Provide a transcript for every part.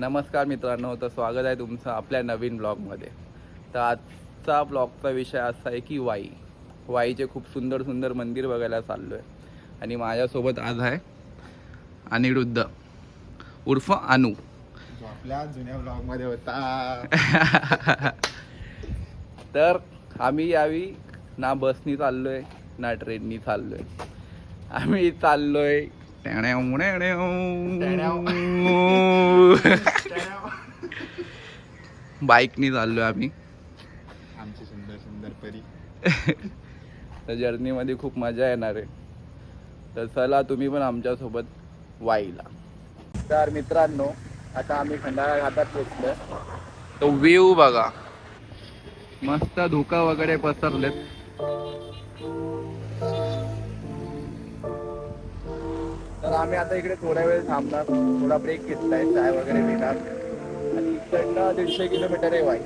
नमस्कार मित्रांनो, तर स्वागत आहे तुमचं आपल्या नवीन ब्लॉगमध्ये. तर आजचा ब्लॉगचा विषय असा आहे की वाईचे खूप सुंदर सुंदर मंदिर बघायला चाललो आहे. आणि माझ्यासोबत आज आहे अनिरुद्ध उर्फ अनु, जो आपल्या जुन्या ब्लॉगमध्ये होता. तर आम्ही यावी ना बसनी चाललोय ना ट्रेननी चाललोय, आम्ही चाललोय बाईकनी चाललोय आम्ही. आमची सुंदर सुंदर परी. तर जर्नीमध्ये खूप मजा येणार आहे. तर चला तुम्ही पण आमच्यासोबत वाईला. तर मित्रांनो, आता आम्ही खंडाळा घाटात पोचलोय. तो व्ह्यू बघा, मस्त धुकं वगैरे पसरलेत. तर आम्ही आता इकडे थोड्या वेळ थांबणार, थोडा ब्रेक घेतलाय, चाय वगैरे पिणार आणि इकडनं 150 किलोमीटर आहे वाई.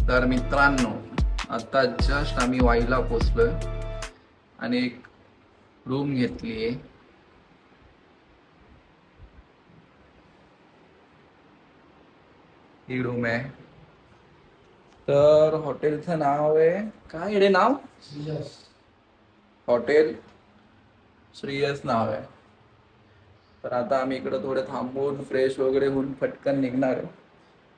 तर मित्रांनो, आता जस्ट आम्ही वाईला पोचलोय आणि एक रूम घेतली आहे. ही रूम आहे. तर हॉटेलचं नाव आहे काय रे, नाव हॉटेल श्रीयस नाव आहे. तर आता आम्ही इकडं थोडं थांबून फ्रेश वगैरे होऊन पटकन निघणार आहे.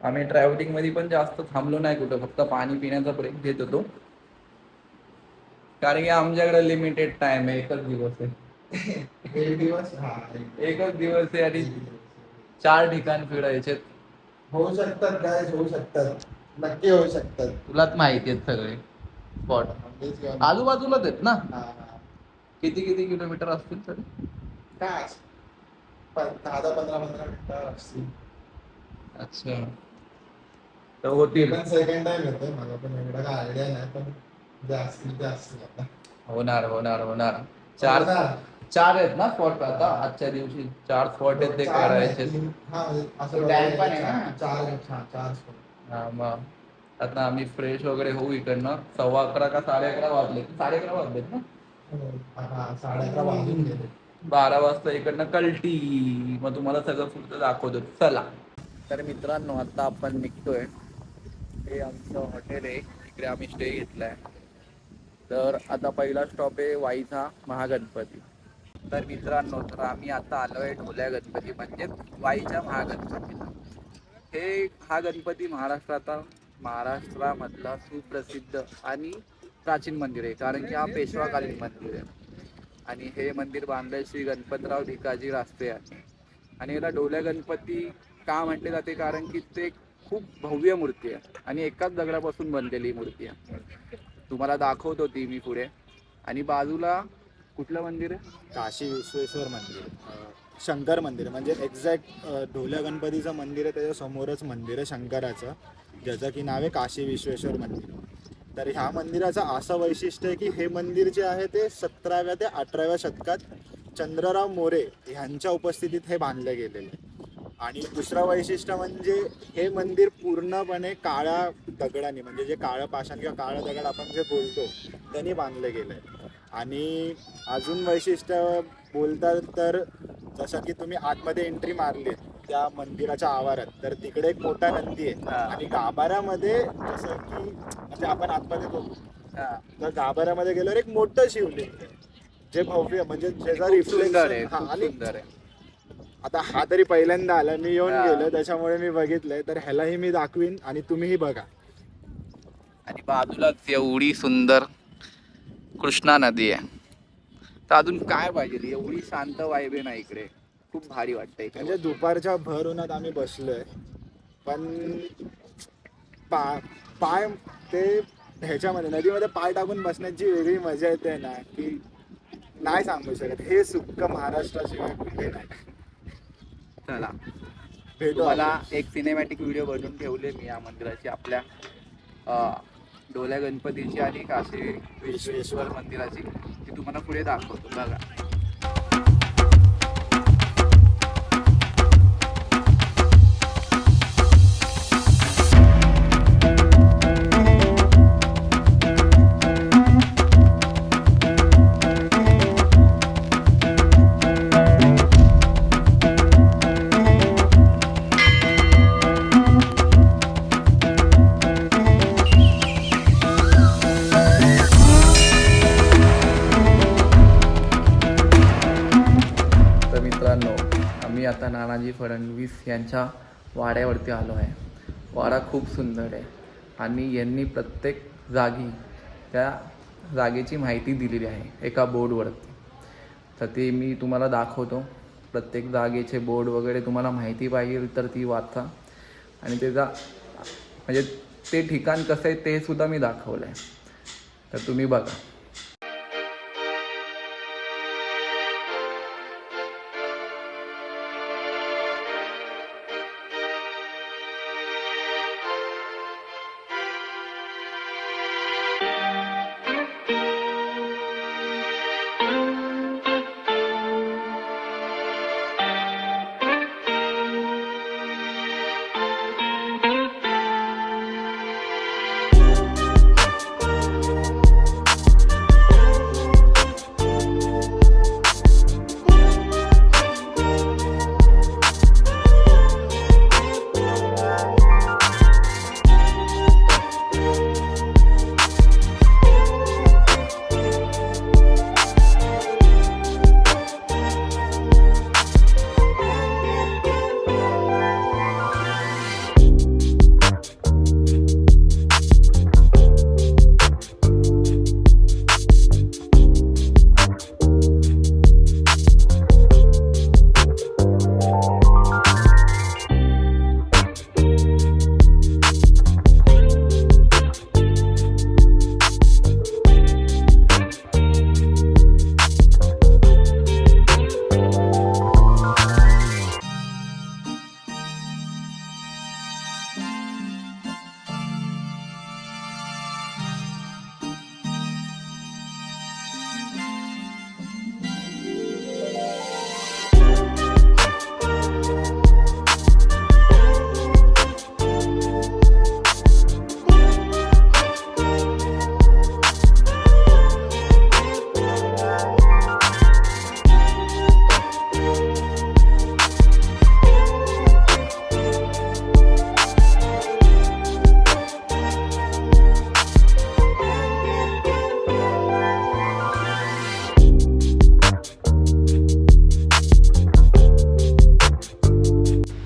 आम्ही ट्रॅव्हलिंग मध्ये पण जास्त थांबलो नाही कुठं, फक्त पाणी पिण्याचा ब्रेक घेत होतो, कारण की आमच्याकडे लिमिटेड टाइम आहे. एकच दिवस आहे. एकच दिवस आहे आणि 4 ठिकाण फिरायचे. होऊ शकतात काय, होऊ शकतात, नक्की होऊ शकतात. तुलाच माहिती आहेत सगळे स्पॉट, आजूबाजूलाच आहेत ना. किती किती किलोमीटर असतील तरी? काय 10-15 मिनिटं असतील. अच्छा, तर होतील. पण सेकंड टाइम येतोय, मला पण एवढा काय आयडिया नाही, पण जास्तीत जास्त आता होणार होणार होणार. 4 आहेत ना स्पॉट आता आजच्या दिवशी. 4 स्पॉट आहेत ते करायचे. असं टँक पण आहे ना. 4 हा, मग आता आम्ही फ्रेश वगैरे होऊ. इकडनं 11:15 का 11:30 वाजले. 11:30 वाजलेत ना. 11:30 वाजून गेले. 12 वाजता इकडनं कल्टी. मग तुम्हाला सगळं पुढचं दाखवतो, चला. तर मित्रांनो, आता आपण निघतोय. हे आमचं हॉटेल आहे, इकडे आम्ही स्टे घेतलाय. तर आता पहिला स्टॉप आहे वाईचा महागणपती. तर मित्रांनो, तर आम्ही आता आलोय ढोल्या गणपती, म्हणजे वाईच्या महागणपतीला. हा गणपती महाराष्ट्रामधला सुप्रसिद्ध आणि प्राचीन मंदिर आहे, कारण की हा पेशवाकालीन मंदिर आहे. आणि हे मंदिर बांधले श्री गणपतराव भिकाजी रास्ते आहे. आणि याला ढोल्या गणपती का म्हटले जाते, कारण की ते खूप भव्य मूर्ती आहे आणि एकाच दगडापासून बनलेली मूर्ती आहे. तुम्हाला दाखवतो ती मी पुढे. आणि बाजूला कुठलं मंदिर आहे? काशी विश्वेश्वर मंदिर, शंकर मंदिर, म्हणजे एक्झॅक्ट ढोल्या गणपतीचं मंदिर आहे त्याच्या समोरच मंदिर आहे शंकराचं, ज्याचं की नाव आहे काशी विश्वेश्वर मंदिर. तर ह्या मंदिराचं असं वैशिष्ट्य आहे की हे मंदिर जे आहे ते 17व्या ते 18व्या शतकात चंद्रराव मोरे ह्यांच्या उपस्थितीत हे बांधलं गेलेलं आहे. आणि दुसरं वैशिष्ट्य म्हणजे हे मंदिर पूर्णपणे काळ्या दगडाने, म्हणजे जे काळं पाषाण किंवा काळं दगड आपण जे बोलतो त्यांनी बांधलं गेलं आहे. आणि अजून वैशिष्ट्य बोलतात तर जसं की तुम्ही आतमध्ये एंट्री मारली त्या मंदिराच्या आवारात, तर तिकडे एक मोठा नंदी आहे. आणि गाभाऱ्यामध्ये जसं की म्हणजे आपण आतमध्ये बघू तर गाभाऱ्यामध्ये गेल्यावर एक मोठं शिवलिंग आहे, जे भव्य, म्हणजे ज्याचा रिफ्लेक्शन. आणि आता हा तरी पहिल्यांदा आला, मी येऊन गेलो त्याच्यामुळे मी बघितलंय, तर ह्यालाही मी दाखवीन आणि तुम्हीही बघा. आणि बाजूलाच एवढी सुंदर कृष्णा नदी आहे. तर अजून काय पाहिजे, एवढी शांत वाईब आहे ना इकडे, खूप भारी वाटतंय. म्हणजे दुपारच्या भर उन्हात आम्ही बसलोय, पण पाय ते ह्याच्यामध्ये नदीमध्ये पाय टाकून बसण्याची वेगळी मजा येते ना, की नाही सांगू शकत. हे सुख महाराष्ट्राशिवाय कुठे नाही. चला, भेटू. मला एक सिनेमॅटिक व्हिडिओ बनवून ठेवले मी या मंदिराची, आपल्या ढोल्या गणपतीची आणि काशी विश्वेश्वर मंदिराची, ती तुम्हाला पुढे दाखवतो बघा. नानाजी फडणवीस यांच्या वाड्यावरती आलो आहे. वाडा खूप सुंदर आहे आणि यांनी प्रत्येक जागी त्या जागेची माहिती दिलेली आहे एका बोर्डवरती. तर ते मी तुम्हाला दाखवतो. प्रत्येक जागेचे बोर्ड वगैरे तुम्हाला माहिती पाहिजे तर ती वाचा आणि त्याचा म्हणजे ते ठिकाण कसं आहे ते सुद्धा मी दाखवलं आहे. तर तुम्ही बघा.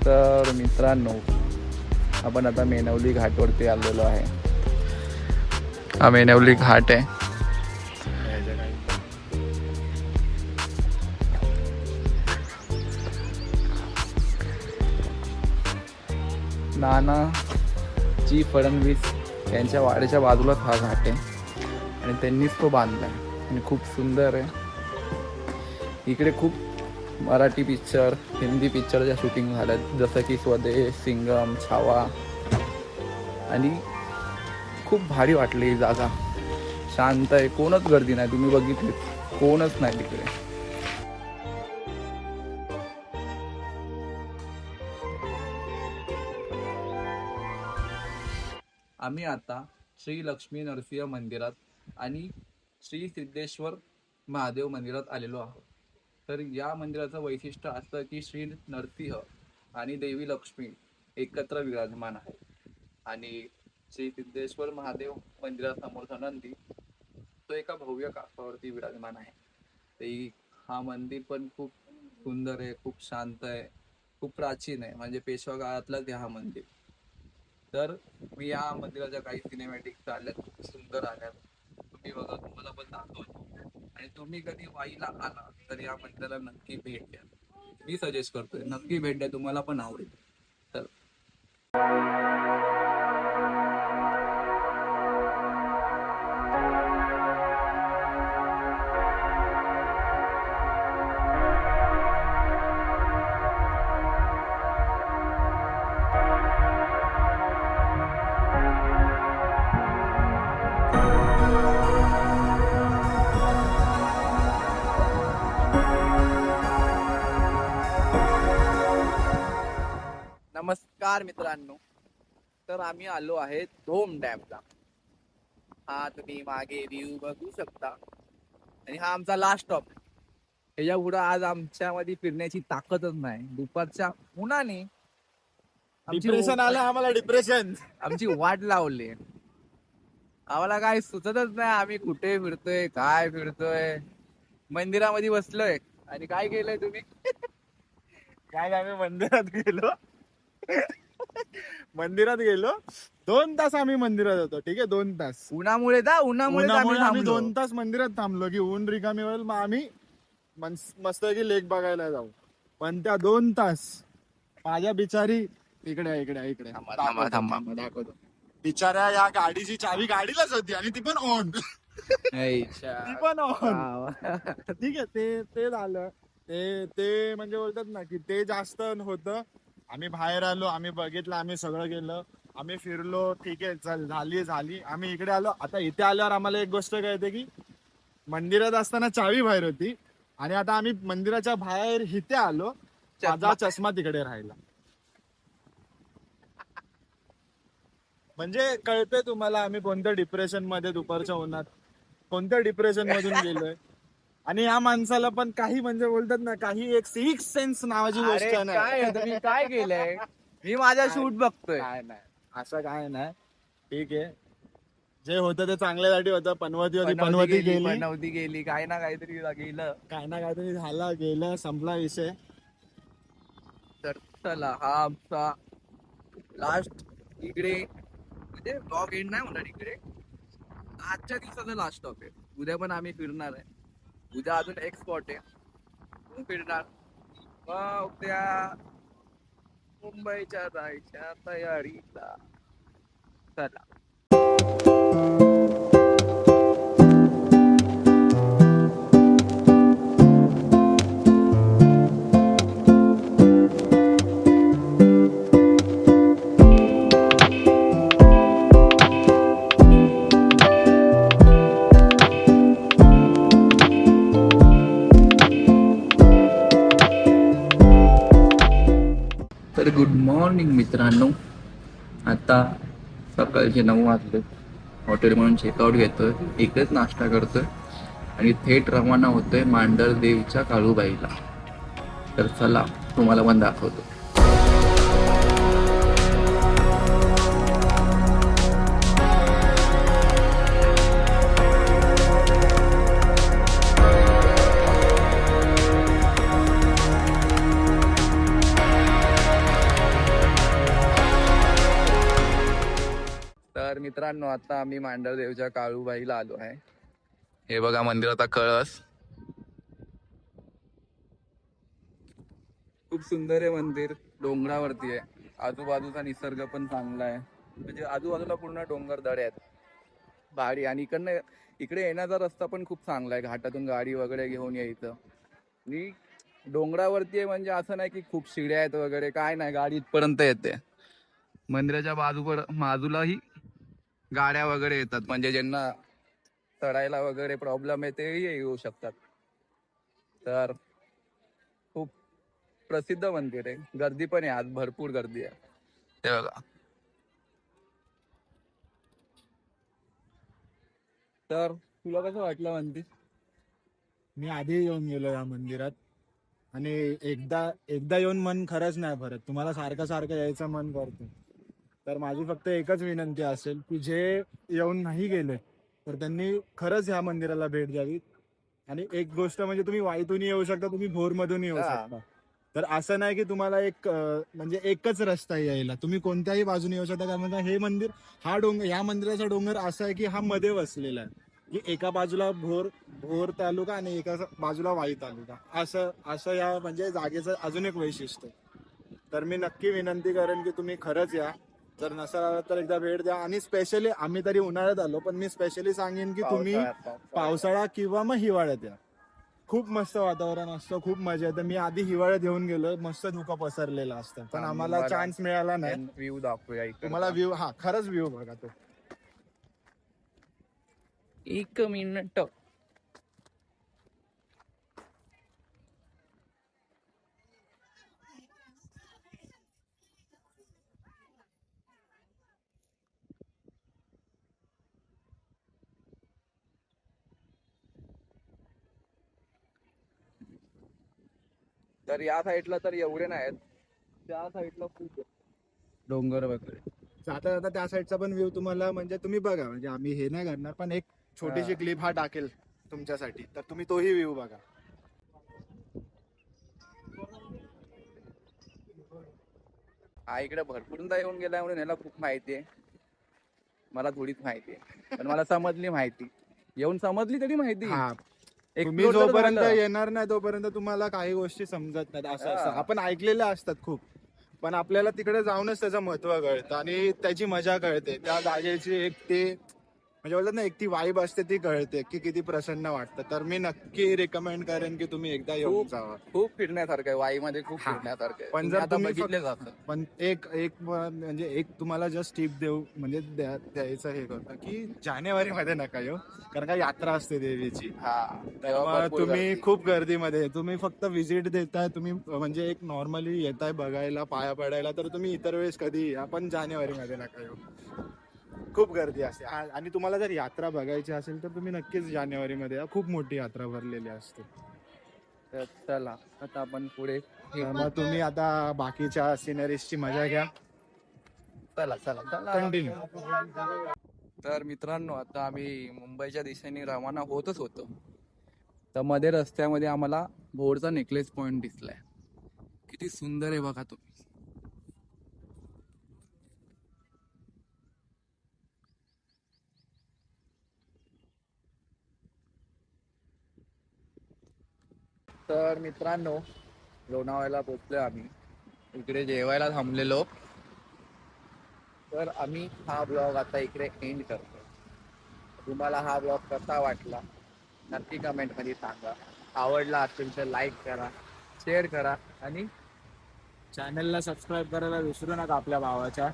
तर मित्रांनो, आपण आता मेनवली घाटवरती आलेलो आहे. हा मेनवली घाट आहे. नानाजी फडणवीस यांच्या वाड्याच्या बाजूलाच हा घाट आहे आणि त्यांनीच तो बांधला आहे आणि खूप सुंदर आहे. इकडे खूप मराठी पिक्चर, हिंदी पिक्चरच्या शूटिंग झाल्यात, जसं की स्वदेश, सिंगम, छावा. आणि खूप भारी वाटली ही जागा. शांत आहे, कोणच गर्दी नाही. तुम्ही बघितली, कोणच नाही तिकडे. आम्ही आता श्री लक्ष्मी नरसिंह मंदिरात आणि श्री सिद्धेश्वर महादेव मंदिरात आलेलो आहोत. तर या मंदिराचं वैशिष्ट्य असं की श्री नरसिंह आणि देवी लक्ष्मी एकत्र विराजमान आहे. आणि श्री सिद्धेश्वर महादेव मंदिरासमोरचा नंदी तो एका भव्य कासवावरती विराजमान आहे. ते हा मंदिर पण खूप सुंदर आहे, खूप शांत आहे, खूप प्राचीन आहे. म्हणजे पेशवा काळातलाच हा मंदिर. तर मी या मंदिराच्या काही सिनेमॅटिक्स आल्यात, खूप सुंदर आल्यात. तुम्ही बघा, तुम्हाला पण दाखवतो. आणि तुम्ही कधी वाईला आला तर या मंदिराला नक्की भेट द्या. मी सजेस्ट करतोय, नक्की भेट द्या, तुम्हाला पण आवडेल. तर नमस्कार मित्रांनो, तर आम्ही आलो आहे धोम डॅमला. हा तुम्ही मागे व्ह्यू बघू शकता आणि हा आमचा लास्ट स्टॉप. ह्याच्या पुढे आज आमच्यामध्ये फिरण्याची ताकदच नाही. दुपारच्या उन्हाने डिप्रेशन आलं आम्हाला, डिप्रेशन. आमची वाट लावली. आम्हाला काय सुचतच नाही, आम्ही कुठे फिरतोय, काय फिरतोय. मंदिरामध्ये बसलोय आणि काय केलंय तुम्ही? काय आम्ही मंदिरात गेलो 2 तास आम्ही मंदिरात होतो. ठीक आहे 2 तास. उन्हामुळे उन्हामुळे आम्ही थांबलो. 2 तास मंदिरात थांबलो की ऊन रिकामी होईल मग आम्ही मस्त की लेक बघायला जाऊ. पण त्या 2 तास माझ्या बिचारी इकडे दाखवतो. बिचाऱ्या या गाडीची चावी गाडीलाच होती आणि ती पण ऑन. ती पण ऑन. ठीक आहे ते झालं. ते म्हणजे बोलतात ना की ते जास्त होतं. आम्ही बाहेर आलो, आम्ही बघितलं, आम्ही सगळं केलं, आम्ही फिरलो. ठीक आहे चल झाली आम्ही इकडे आलो. आता इथे आल्यावर आम्हाला एक गोष्ट कळते की मंदिरात असताना चावी बाहेर होती आणि आता आम्ही मंदिराच्या बाहेर इथे आलो. माझा चष्मा तिकडे राहिला. म्हणजे कळतंय तुम्हाला आम्ही कोणत्या डिप्रेशन मध्ये दुपारच्या उन्हात कोणत्या डिप्रेशन मधून गेलोय. आणि या माणसाला पण काही म्हणजे बोलतात ना काही एक सिक्स सेन्स नावाची गोष्ट नाही. तुम्ही काय केलंय? मी माझा शूट बघतोय. काय नाही असं काय नाही. ठीक आहे जे होतं ते चांगल्यासाठी होतं. पनवती गेली काय ना काहीतरी गेलं. काय ना काहीतरी झालं गेलं संपला विषय. तर चला हा आमचा लास्ट इकडे म्हणजे ब्लॉग एंड नाही होणार इकडे. आजच्या दिवसाचा लास्ट स्टॉप आहे. उद्या पण आम्ही फिरणार आहे. उद्या अजून एक स्पॉट आहे फिरणार. मग उद्या मुंबईच्या जायच्या तयारीला. चला तर गुड मॉर्निंग मित्रांनो. आता सकाळचे 9 वाजले. हॉटेल म्हणून चेकआउट घेतोय. इकडेच नाश्ता करतोय आणि थेट रवाना होतोय मांढरदेवच्या काळूबाईला. तर चला तुम्हाला पण दाखवतो. तर मित्रांनो आता आम्ही मांढरदेवच्या काळूबाईला आलो आहे. हे बघा मंदिराचा कळस. खूप सुंदर आहे मंदिर. डोंगरावरती आहे. आजूबाजूचा निसर्ग पण चांगला आहे. म्हणजे आजूबाजूला पूर्ण डोंगर दऱ्या आहेत भारी. आणि इकडे येण्याचा रस्ता पण खूप चांगला आहे. घाटातून गाडी वगैरे घेऊन यायचं. आणि डोंगरावरती आहे म्हणजे असं नाही की खूप शिड्या आहेत वगैरे काय नाही. गाडी इथपर्यंत येते. मंदिराच्या बाजूलाही गाड्या वगैरे येतात. म्हणजे ज्यांना चढायला वगैरे प्रॉब्लेम आहे तेही येऊ शकतात. तर खूप प्रसिद्ध मंदिर आहे. गर्दी पण आहे आज भरपूर गर्दी आहे. ते बघा. तर तुला कसं वाटलं मंदिर? मी आधी येऊन गेलो या मंदिरात आणि एकदा येऊन मन खरंच नाही भरत. तुम्हाला सारखं यायचं मन करतं. तर माझी फक्त एकच विनंती असेल की जे येऊन नाही गेले तर त्यांनी खरंच ह्या मंदिराला भेट द्यावी. आणि एक गोष्ट म्हणजे तुम्ही वाईतून येऊ शकता, तुम्ही भोरमधून येऊ शकता. तर असं नाही की तुम्हाला म्हणजे एकच रस्ता यायला. तुम्ही कोणत्याही बाजूने येऊ शकता. कारण हे मंदिर या मंदिराचा डोंगर असा आहे की हा मध्ये वसलेला आहे. की एका बाजूला भोर तालुका आणि एका बाजूला वाई तालुका असं या म्हणजे जागेचं अजून एक वैशिष्ट्य. तर मी नक्की विनंती करेन की तुम्ही खरंच या. जर नसेल आला तर एकदा भेट द्या. आणि स्पेशली आम्ही तरी उन्हाळ्यात आलो पण मी स्पेशली सांगेन की तुम्ही पावसाळा किंवा मग हिवाळ्यात या. खूप मस्त वातावरण असतं. खूप मजा येते. मी आधी हिवाळ्यात येऊन गेलो. मस्त धुकं पसरलेलं असतं पण आम्हाला चान्स मिळाला नाही. व्ह्यू दाखवूया तुम्हाला व्ह्यू. हा खरंच व्ह्यू बघा तो. एक मिनिट. तर या साईडला तर एवढे नाहीत. त्या साईडला खूप डोंगर वगैरे. जाता जाता त्या साईडचा पण व्ह्यू तुम्हाला म्हणजे तुम्ही बघा. म्हणजे आम्ही हे नाही करणार पण एक छोटीशी क्लिप हा टाकेल तुमच्यासाठी. तर तुम्ही तोही व्ह्यू बघा. हा इकडे भरपूरदा येऊन गेला म्हणून याला खूप माहिती आहे. मला थोडीच माहिती आहे, पण मला समजली माहिती. येऊन समजली तरी माहिती. हा तुम्ही Explore तर जोपर्यंत झालं. येणार नाही तोपर्यंत तुम्हाला काही गोष्टी समजत नाहीत. असं असतं. हा. आपण ऐकलेल्या असतात खूप, पण आपल्याला तिकडे जाऊनच त्याचं महत्व कळतं आणि त्याची मजा कळते. त्या जागेची एक ते म्हणजे बोलतात ना, एक ती वाईब असते ती कळते की किती प्रसन्न वाटतं. तर मी नक्की रेकमेंड करेन की तुम्ही एकदा येऊन खूप जावा. खूप फिरण्यासारखं आहे, वाईमध्ये खूप हा. फिरण्यासारखं आहे. पण तुम्ही जर आता तुम्ही बघितले जातं. पण एक एक म्हणजे एक तुम्हाला जस्ट टिप देऊ म्हणजे द्यायचं हे करतं की जानेवारी मध्ये नका येऊ, कारण का यात्रा असते देवीची. हा तर तेव्हा मग भरपूर तुम्ही गर्दी. खूप गर्दीमध्ये तुम्ही फक्त व्हिजिट देताय, तुम्ही म्हणजे एक नॉर्मली येताय बघायला पाया पडायला, तर तुम्ही इतर वेळेस कधी या, पण जानेवारी मध्ये नका येऊ. खूप गर्दी असते. आणि तुम्हाला जर यात्रा बघायची असेल तर तुम्ही नक्कीच जानेवारी मध्ये या. खूप मोठी यात्रा भरलेली असते. तर चला आता आपण पुढे तर मग तुम्ही आता बाकीच्या सिनरीजची मजा घ्या. चला चला चला कंटिन्यू. तर मित्रांनो आता आम्ही मुंबईच्या दिशेने रवाना होतच होतो, तर मध्ये रस्त्यामध्ये आम्हाला भोरचा नेकलेस पॉइंट दिसलाय. किती सुंदर आहे बघा तुम्ही. तर मित्रांनो लोणावळ्याला पोहोचलो आम्ही. इकडे जेवायला थांबलेलो. तर आम्ही हा ब्लॉग आता इकडे एंड करतो. तुम्हाला हा ब्लॉग कसा वाटला नक्की कमेंटमध्ये सांगा. आवडला असेल तर लाईक करा, शेअर करा आणि चॅनलला सबस्क्राईब करायला विसरू नका आपल्या भावाच्या.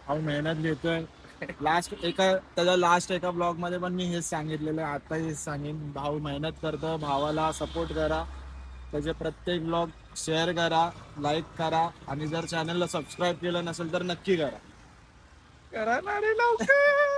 हा मेहनत घेतोय. त्याच्या लास्ट एका ब्लॉग मध्ये पण मी हेच सांगितलेलं आहे, आता हेच सांगेन. भाऊ मेहनत करतो, भावाला सपोर्ट करा. त्याचे प्रत्येक ब्लॉग शेअर करा, लाईक करा आणि जर चॅनलला सबस्क्राईब केलं नसेल तर नक्की करा. करा ना रे लवकर.